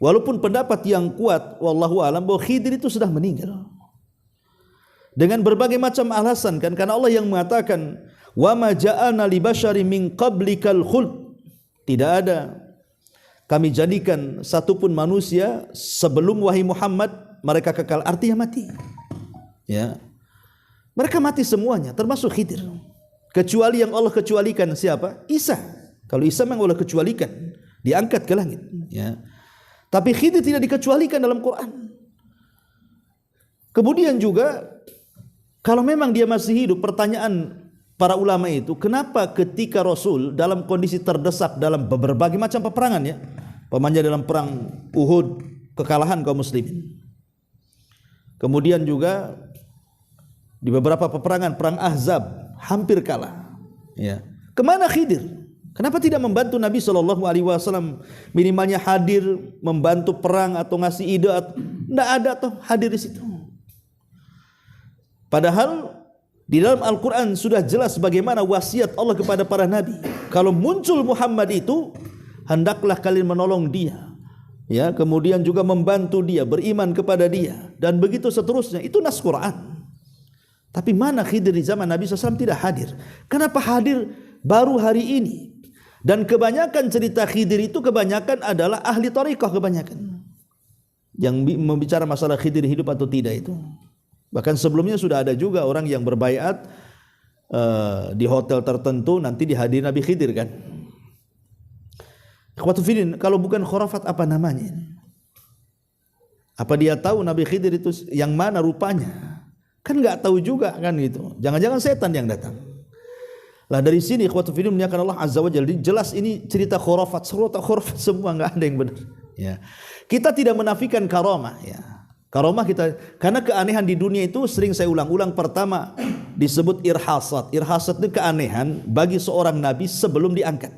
Walaupun pendapat yang kuat wallahu alam bahwa Khidir itu sudah meninggal. Dengan berbagai macam alasan kan, karena Allah yang mengatakan, wa ma ja'alna li basyari min qablikal khuld. Tidak ada kami jadikan satupun manusia sebelum wahai Muhammad mereka kekal, artinya mati. Ya. Mereka mati semuanya, termasuk Khidir. Kecuali yang Allah kecualikan siapa? Isa. Kalau Isa memang Allah kecualikan, diangkat ke langit, ya. Tapi Khidir tidak dikecualikan dalam Quran. Kemudian juga kalau memang dia masih hidup, pertanyaan para ulama itu, kenapa ketika Rasul dalam kondisi terdesak dalam berbagai macam peperangan, ya, pamannya dalam perang Uhud, kekalahan kaum muslimin. Kemudian juga di beberapa peperangan, perang Ahzab, hampir kalah. Ya. Kemana Khidir? Kenapa tidak membantu Nabi SAW, minimalnya hadir, membantu perang atau ngasih ide? Tidak ada tuh hadir di situ. Padahal di dalam Al-Quran sudah jelas bagaimana wasiat Allah kepada para nabi. Kalau muncul Muhammad itu, hendaklah kalian menolong dia, ya, kemudian juga membantu dia, beriman kepada dia, dan begitu seterusnya. Itu nas Quran. Tapi mana Khidir di zaman Nabi SAW tidak hadir? Kenapa hadir baru hari ini? Dan kebanyakan cerita Khidir itu kebanyakan adalah ahli thariqah, kebanyakan yang membicara masalah Khidir hidup atau tidak itu. Bahkan sebelumnya sudah ada juga orang yang berbaiat di hotel tertentu, nanti dihadiri Nabi Khidir kan. Ikhwatul fillah, kalau bukan khurafat apa namanya? Apa dia tahu Nabi Khidir itu yang mana rupanya? Kan nggak tahu juga kan gitu. Jangan-jangan setan yang datang. Lah dari sini ikhwatul fillah muliakan Allah Azza wa Jalla, jelas ini cerita khurafat semua, nggak ada yang benar. Ya. Kita tidak menafikan karamah, ya. Karomah kita, karena keanehan di dunia itu sering saya ulang-ulang. Pertama disebut irhasat. Irhasat itu keanehan bagi seorang nabi sebelum diangkat.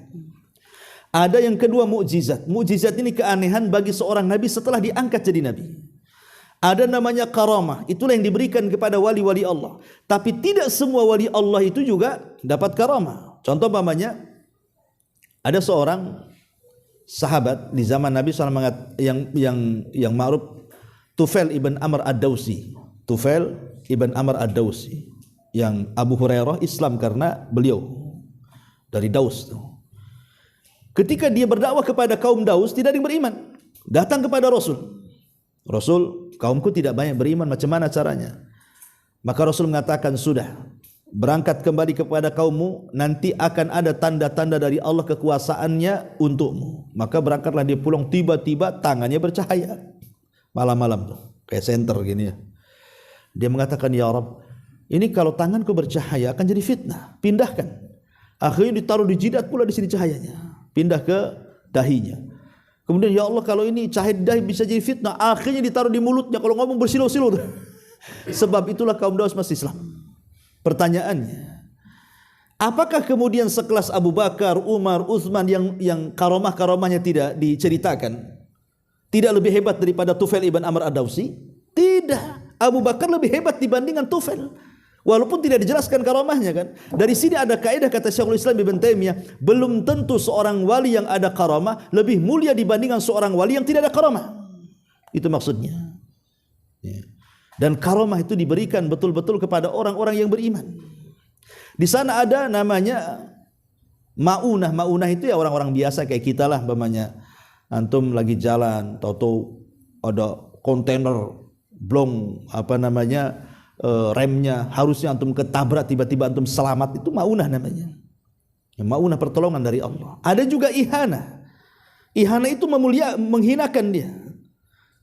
Ada yang kedua mukjizat. Mukjizat ini keanehan bagi seorang nabi setelah diangkat jadi nabi. Ada namanya karamah. Itulah yang diberikan kepada wali-wali Allah. Tapi tidak semua wali Allah itu juga dapat karamah. Contoh umpamanya ada seorang sahabat di zaman Nabi SAW yang ma'ruf, Tufail ibn Amr ad-Dawsi. Tufail ibn Amr ad-Dawsi, yang Abu Hurairah Islam karena beliau dari Daus. Ketika dia berdakwah kepada kaum Daus, tidak ada yang beriman. Datang kepada Rasul. Rasul, kaumku tidak banyak beriman, macam mana caranya? Maka Rasul mengatakan, sudah, berangkat kembali kepada kaummu, nanti akan ada tanda-tanda dari Allah kekuasaannya untukmu. Maka berangkatlah dia pulang, tiba-tiba tangannya bercahaya. Malam-malam tuh, kayak senter gini ya. Dia mengatakan, ya Rabb, ini kalau tanganku bercahaya akan jadi fitnah, pindahkan. Akhirnya ditaruh di jidat pula di sini cahayanya, pindah ke dahinya. Kemudian, ya Allah, kalau ini cahaya dahi bisa jadi fitnah, akhirnya ditaruh di mulutnya, kalau ngomong bersilau-silau. Sebab itulah kaum Daus masih Islam. Pertanyaannya, apakah kemudian sekelas Abu Bakar, Umar, Utsman yang karomah-karomahnya tidak diceritakan, tidak lebih hebat daripada Tufail ibn Amr ad-Dawsi? Tidak. Abu Bakar lebih hebat dibandingkan Tufail. Walaupun tidak dijelaskan karomahnya kan. Dari sini ada kaidah kata Syekhul Islam Ibn Taimiyah, belum tentu seorang wali yang ada karomah lebih mulia dibandingkan seorang wali yang tidak ada karomah. Itu maksudnya. Dan karomah itu diberikan betul-betul kepada orang-orang yang beriman. Di sana ada namanya maunah. Maunah itu ya orang-orang biasa kayak kita lah, umpamanya antum lagi jalan, tahu-tahu ada kontainer blong remnya, harusnya antum ketabrak, tiba-tiba antum selamat, itu maunah namanya. Ya, maunah pertolongan dari Allah. Ada juga ihana. Ihana itu menghinakan dia.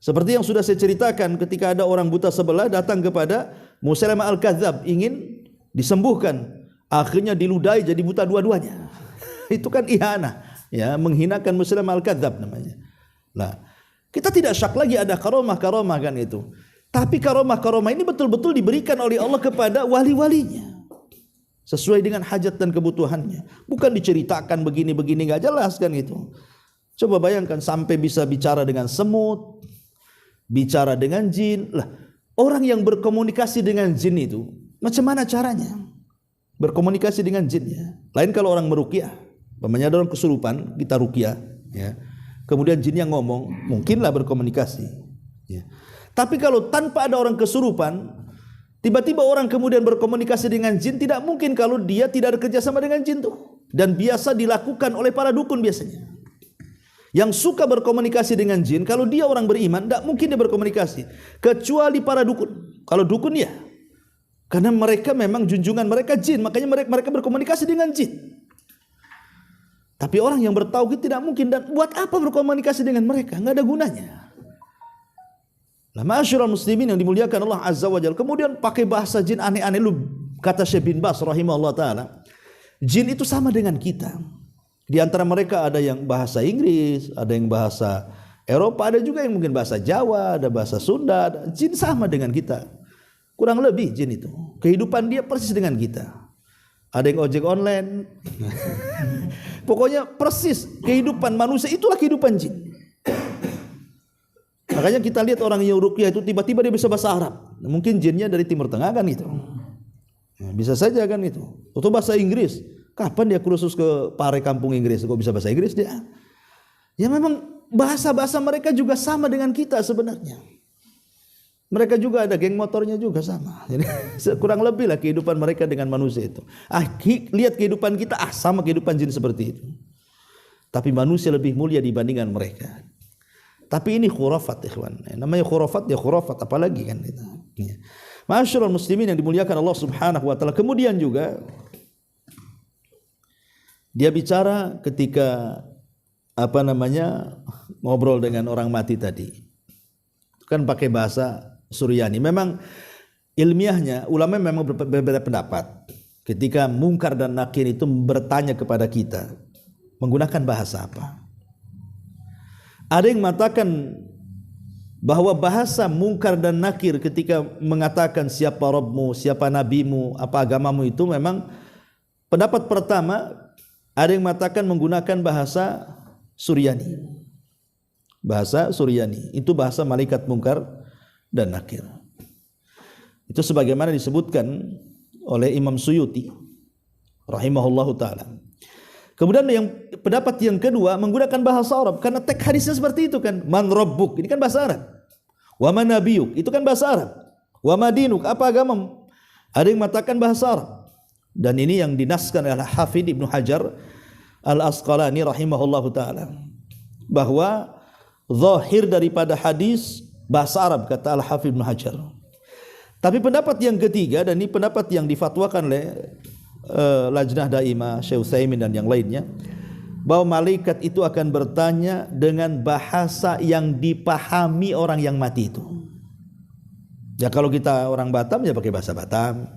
Seperti yang sudah saya ceritakan, ketika ada orang buta sebelah datang kepada Musailamah al-Kadzdzab ingin disembuhkan, akhirnya diludahi jadi buta dua-duanya. Itu kan ihana, ya, menghinakan Musailamah al-Kadzdzab namanya. Nah, kita tidak syak lagi ada karomah-karomah kan itu. Tapi karomah-karomah ini betul-betul diberikan oleh Allah kepada wali-walinya sesuai dengan hajat dan kebutuhannya. Bukan diceritakan begini-begini enggak jelas kan itu. Coba bayangkan sampai bisa bicara dengan semut, bicara dengan jin. Lah, orang yang berkomunikasi dengan jin itu macam mana caranya? Berkomunikasi dengan jin ya. Lain kalau orang meruqyah, umpamanya ada orang kesurupan, kita ruqyah ya. Kemudian jinnya ngomong, mungkinlah berkomunikasi ya. Tapi kalau tanpa ada orang kesurupan, tiba-tiba orang kemudian berkomunikasi dengan jin, tidak mungkin kalau dia tidak ada kerjasama dengan jin tuh. Dan biasa dilakukan oleh para dukun biasanya. Yang suka berkomunikasi dengan jin, kalau dia orang beriman, tidak mungkin dia berkomunikasi. Kecuali para dukun. Kalau dukun ya, karena mereka memang junjungan mereka jin, makanya mereka berkomunikasi dengan jin. Tapi orang yang bertauhid tidak mungkin, dan buat apa berkomunikasi dengan mereka? Nggak ada gunanya. Nah, ma'asyiral muslimin yang dimuliakan Allah Azza wa Jalla, kemudian pakai bahasa jin aneh-aneh. Lu kata Syekh bin Baz rahimahullah taala, jin itu sama dengan kita. Di antara mereka ada yang bahasa Inggris, ada yang bahasa Eropa, ada juga yang mungkin bahasa Jawa, ada bahasa Sunda. Jin sama dengan kita. Kurang lebih jin itu. Kehidupan dia persis dengan kita. Ada yang ojek online. Pokoknya persis kehidupan manusia itulah kehidupan jin. Makanya kita lihat orang yang ruqyah itu tiba-tiba dia bisa bahasa Arab. Mungkin jinnya dari Timur Tengah kan itu. Bisa saja kan itu. Atau bahasa Inggris. Kapan dia kursus ke Pare kampung Inggris kok bisa bahasa Inggris dia? Ya memang bahasa-bahasa mereka juga sama dengan kita sebenarnya. Mereka juga ada geng motornya juga sama. Jadi kurang lebih lah kehidupan mereka dengan manusia itu. Lihat kehidupan kita sama kehidupan jin seperti itu. Tapi manusia lebih mulia dibandingkan mereka. Tapi ini khurafat ikhwan. Namanya khurafat ya khurafat, apalagi kan itu. Ma'asyiral muslimin yang dimuliakan Allah Subhanahu wa taala. Kemudian juga dia bicara ketika ngobrol dengan orang mati tadi. Kan pakai bahasa Suryani. Memang ilmiahnya ulama memang berbeda pendapat. Ketika Munkar dan Nakir itu bertanya kepada kita, menggunakan bahasa apa? Ada yang mengatakan bahwa bahasa mungkar dan nakir ketika mengatakan siapa Rabbmu, siapa nabimu, apa agamamu, itu memang pendapat pertama ada yang mengatakan menggunakan bahasa Suryani. Bahasa Suryani itu bahasa malaikat mungkar dan nakir. Itu sebagaimana disebutkan oleh Imam Suyuti rahimahullahu taala. Kemudian yang pendapat yang kedua menggunakan bahasa Arab karena teks hadisnya seperti itu kan. Man rabbuk, ini kan bahasa Arab. Wa man nabiyuk, itu kan bahasa Arab. Wa madinuk, apa agamamu? Ada yang mengatakan bahasa Arab. Dan ini yang dinaskan oleh Hafidz Ibnu Hajar Al-Asqalani rahimahullahu taala, bahwa zahir daripada hadis bahasa Arab, kata Al-Hafidz Ibnu Hajar. Tapi pendapat yang ketiga, dan ini pendapat yang difatwakan oleh Lajnah Daimah, Syekh Utsaimin dan yang lainnya, bahwa malaikat itu akan bertanya dengan bahasa yang dipahami orang yang mati itu. Ya kalau kita orang Batam ya pakai bahasa Batam,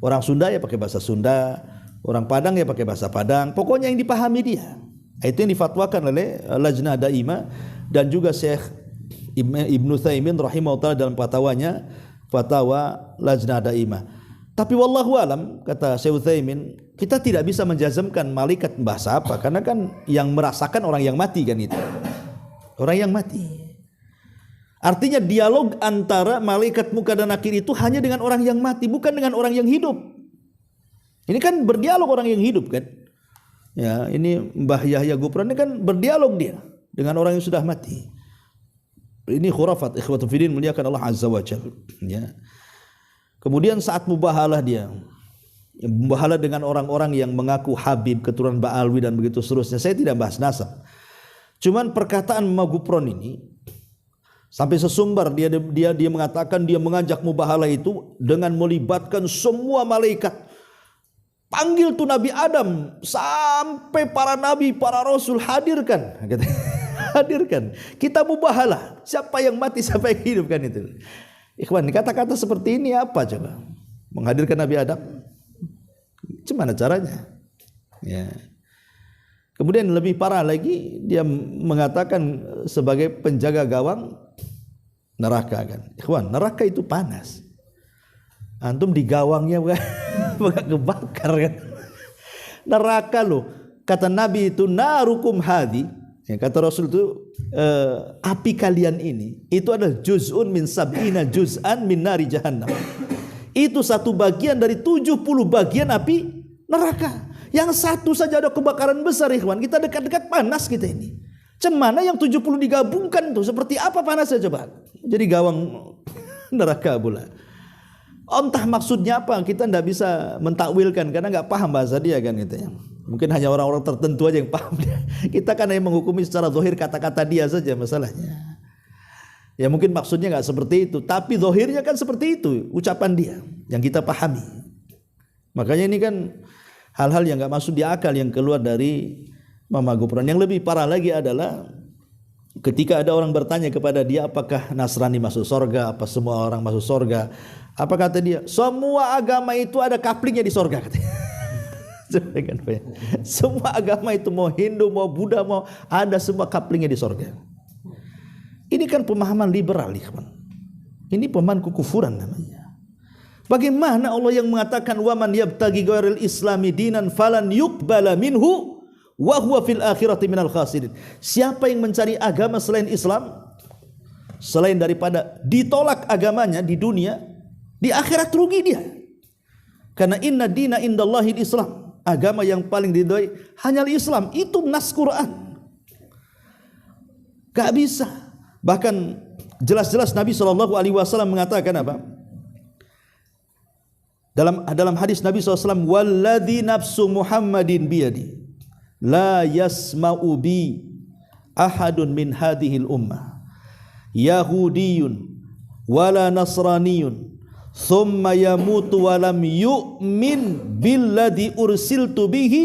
orang Sunda ya pakai bahasa Sunda, orang Padang ya pakai bahasa Padang, pokoknya yang dipahami dia. Itu yang difatwakan oleh Lajnah Daimah dan juga Syekh Ibnu Utsaimin rahimahullah dalam fatwanya, fatwa Lajnah Daimah. Tapi wallahu alam, kata Syekh Utsaimin, kita tidak bisa menjazmkan malaikat bahasa apa, karena kan yang merasakan orang yang mati kan itu. Orang yang mati. Artinya dialog antara malaikat munkar dan nakir itu hanya dengan orang yang mati, bukan dengan orang yang hidup. Ini kan berdialog orang yang hidup kan. Ya, ini Mbah Yahya Gupran ini kan berdialog dia dengan orang yang sudah mati. Ini khurafat, ikhwatu fiddin, muliakan Allah azza wa jalla. Ya. Kemudian saat mubahalah dia, mubahalah dengan orang-orang yang mengaku Habib, keturunan Ba'alwi dan begitu seterusnya. Saya tidak bahas nasab. Cuman perkataan Mbah Gupron ini sampai sesumbar dia mengatakan dia mengajak mubahalah itu dengan melibatkan semua malaikat. Panggil tuh Nabi Adam sampai para nabi, para rasul hadirkan. Hadirkan. Kita mubahalah. Siapa yang mati, siapa yang hidup kan itu. Ikhwan, kata-kata seperti ini apa coba? Menghadirkan Nabi Adam? Gimana caranya? Ya. Kemudian lebih parah lagi, dia mengatakan sebagai penjaga gawang neraka kan. Ikhwan, neraka itu panas. Antum di gawangnya bukan kebakar kan. Neraka loh. Kata Nabi itu narukum hadi. Ya, kata Rasul itu api kalian ini itu adalah juz'un min sab'ina juz'an min nari jahannam. Itu satu bagian dari 70 bagian api neraka. Yang satu saja ada kebakaran besar, ikhwan. Kita dekat-dekat panas kita ini. Cemana yang 70 digabungkan tuh seperti apa panasnya coba? Jadi gawang neraka pula. Entah maksudnya apa, kita tidak bisa mentakwilkan karena nggak paham bahasa dia kan gitu ya. Mungkin hanya orang-orang tertentu aja yang paham dia. Kita kan hanya menghukumi secara zahir kata-kata dia saja masalahnya. Ya mungkin maksudnya nggak seperti itu, tapi zahirnya kan seperti itu ucapan dia yang kita pahami. Makanya ini kan hal-hal yang nggak masuk di akal yang keluar dari Mama Gupron. Yang lebih parah lagi adalah ketika ada orang bertanya kepada dia apakah Nasrani masuk surga, apa semua orang masuk surga. Apa kata dia? Semua agama itu ada kaplingnya di surga katanya. Semua agama itu mau Hindu, mau Buddha, mau ada semua kaplingnya di surga. Ini kan pemahaman liberal, ikhwan. Ini pemahaman kekufuran namanya. Bagaimana Allah yang mengatakan wa man yabtaghi ghairil islami dinan falan yuqbala minhu wa huwa fil akhirati minal khasirin. Siapa yang mencari agama selain Islam, selain daripada ditolak agamanya di dunia, di akhirat rugi dia. Karena inna dina indallahil Islam. Agama yang paling diridhoi hanya Islam. Itu nas Quran. Gak bisa. Bahkan jelas-jelas Nabi SAW mengatakan apa? Dalam hadis Nabi SAW, walladzi nafsu Muhammadin biyadi la yasma'u bi ahadun min hadhil ummah yahudiyun wala nasraniyun thumma yamutu wa lam yu'min billadhi ursiltu bihi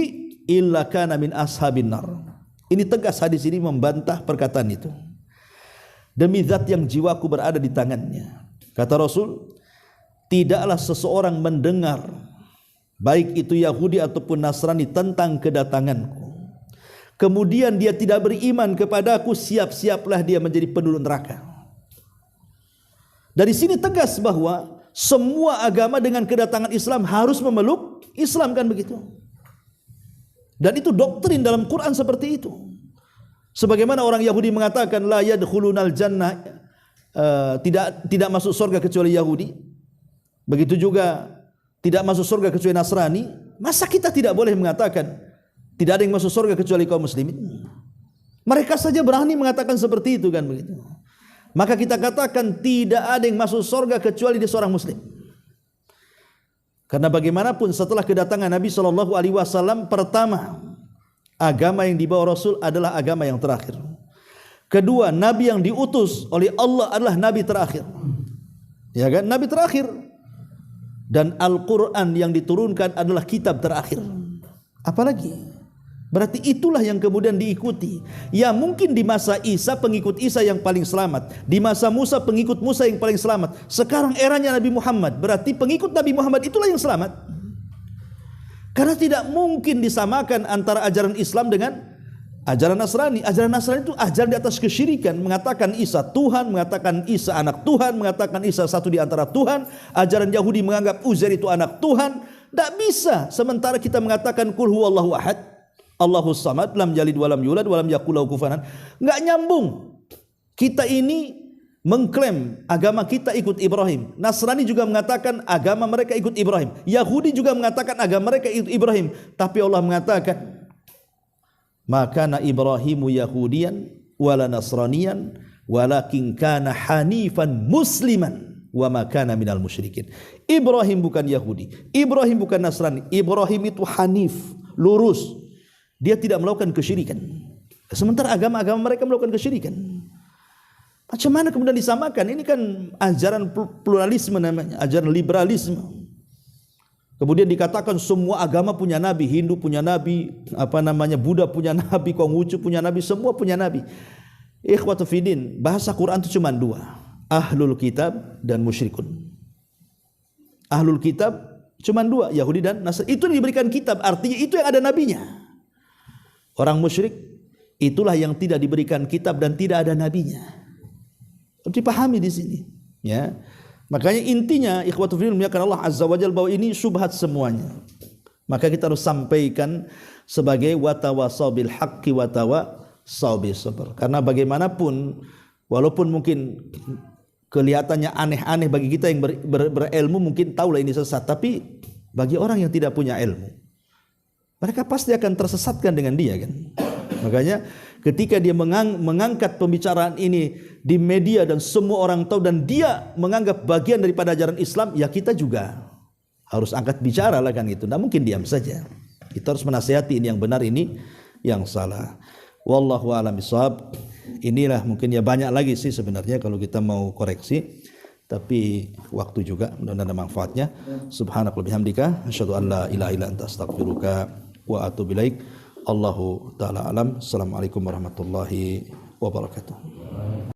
illa kana min ashabin nar. Ini tegas hadis ini membantah perkataan itu. Demi zat yang jiwaku berada di tangannya, kata Rasul, tidaklah seseorang mendengar baik itu Yahudi ataupun Nasrani tentang kedatanganku kemudian dia tidak beriman kepadaku, siap-siaplah dia menjadi penduduk neraka. Dari sini tegas bahwa semua agama dengan kedatangan Islam harus memeluk Islam, kan begitu. Dan itu doktrin dalam Quran seperti itu. Sebagaimana orang Yahudi mengatakan la yadkhulunal jannah, tidak masuk surga kecuali Yahudi. Begitu juga tidak masuk surga kecuali Nasrani. Masa kita tidak boleh mengatakan tidak ada yang masuk surga kecuali kaum muslimin? Mereka saja berani mengatakan seperti itu, kan begitu. Maka kita katakan tidak ada yang masuk surga kecuali dia seorang muslim. Karena bagaimanapun setelah kedatangan Nabi SAW, pertama, agama yang dibawa Rasul adalah agama yang terakhir. Kedua, Nabi yang diutus oleh Allah adalah Nabi terakhir. Ya kan? Nabi terakhir. Dan Al-Quran yang diturunkan adalah kitab terakhir. Apalagi? Berarti itulah yang kemudian diikuti. Ya mungkin di masa Isa pengikut Isa yang paling selamat, di masa Musa pengikut Musa yang paling selamat. Sekarang eranya Nabi Muhammad, berarti pengikut Nabi Muhammad itulah yang selamat. Karena tidak mungkin disamakan antara ajaran Islam dengan ajaran Nasrani. Ajaran Nasrani itu ajaran di atas kesyirikan, mengatakan Isa Tuhan, mengatakan Isa anak Tuhan, mengatakan Isa satu di antara Tuhan. Ajaran Yahudi menganggap Uzair itu anak Tuhan. Tidak bisa. Sementara kita mengatakan Qul huwallahu ahad, Allahus samad, lam yalid walam yulad walam yakul lahu kufuwan ahad. Enggak nyambung. Kita ini mengklaim agama kita ikut Ibrahim. Nasrani juga mengatakan agama mereka ikut Ibrahim. Yahudi juga mengatakan agama mereka ikut Ibrahim. Tapi Allah mengatakan, "Makana Ibrahimu Yahudiyan wala Nasraniyan walakin kana hanifan musliman wa ma kana minal musyrikin." Ibrahim bukan Yahudi, Ibrahim bukan Nasrani. Ibrahim itu hanif, lurus. Dia tidak melakukan kesyirikan. Sementara agama-agama mereka melakukan kesyirikan. Macam mana kemudian disamakan? Ini kan ajaran pluralisme namanya, ajaran liberalisme. Kemudian dikatakan semua agama punya nabi, Hindu punya nabi, Buddha punya nabi, Konghucu punya nabi, semua punya nabi. Ikhwatu fiddin, bahasa Quran itu cuma dua, ahlul kitab dan musyrikun. Ahlul kitab cuma dua, Yahudi dan Nasrani. Itu yang diberikan kitab, artinya itu yang ada nabinya. Orang musyrik itulah yang tidak diberikan kitab dan tidak ada nabinya. Dipahami di sini, ya. Makanya intinya ikhwatu fillah muliakan Allah azza wajalla bahwa ini syubhat semuanya. Maka kita harus sampaikan sebagai watawasau bil haqqi watawasau bis sabr. Karena bagaimanapun walaupun mungkin kelihatannya aneh-aneh bagi kita yang berilmu mungkin tahulah ini sesat, tapi bagi orang yang tidak punya ilmu mereka pasti akan tersesatkan dengan dia, kan. Makanya ketika dia mengangkat pembicaraan ini di media dan semua orang tahu dan dia menganggap bagian daripada ajaran Islam, ya kita juga harus angkat bicara lah, kan itu. Tidak mungkin diam saja. Kita harus menasihati ini yang benar, ini yang salah. Wallahu a'lam bishawab. Inilah mungkin ya banyak lagi sih sebenarnya kalau kita mau koreksi. Tapi waktu juga mudah-mudahan ada manfaatnya. Subhanaka wa bihamdika asyhadu an la ilaha illa anta astaghfiruka wa atubu ilaik. Allahu taala alam. Assalamualaikum warahmatullahi wabarakatuh.